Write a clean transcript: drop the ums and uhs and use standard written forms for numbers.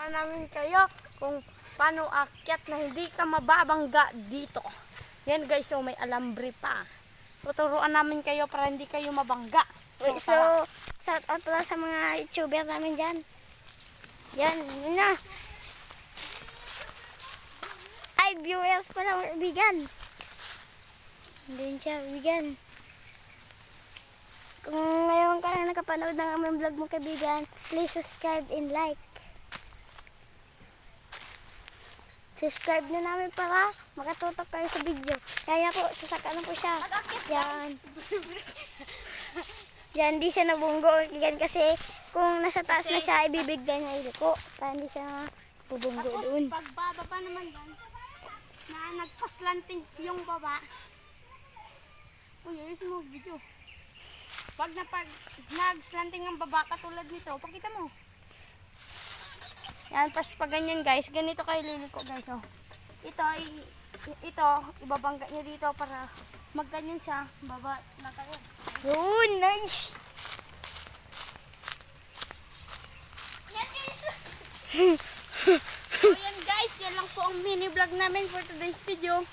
tuturuan namin kayo kung paano akyat na hindi ka mababangga dito. Yan guys, so may alambre pa. Tuturuan namin kayo para hindi kayo mabangga. So, shout out pala sa mga YouTuber namin dyan. Yan, yun na. Ay, viewers pala, kaibigan. Hindi siya, kaibigan. Kung ngayon ka na nakapanood ng aming vlog mo, kaibigan, please subscribe and like. Subscribe na namin para makatutok kayo sa video. Kaya po, sasaka na po siya. Yan. Yan, hindi siya nabunggo. Yan kasi kung nasa taas na siya, ibibigay niya iliko. Para hindi siya bubunggo doon. Pag bababa naman yan, na nagpaslanting yung baba. Uy, ayos mo video. Pag nagslanting ang baba katulad nito, pakita mo. Yan, pas pag ganyan guys, ganito kayo liliko guys. Oh. Ito, ibabangga niya dito para magganyan siya, baba na kayo. Yun, nice! Yan guys! So yan guys, yan lang po ang mini vlog namin for today's video.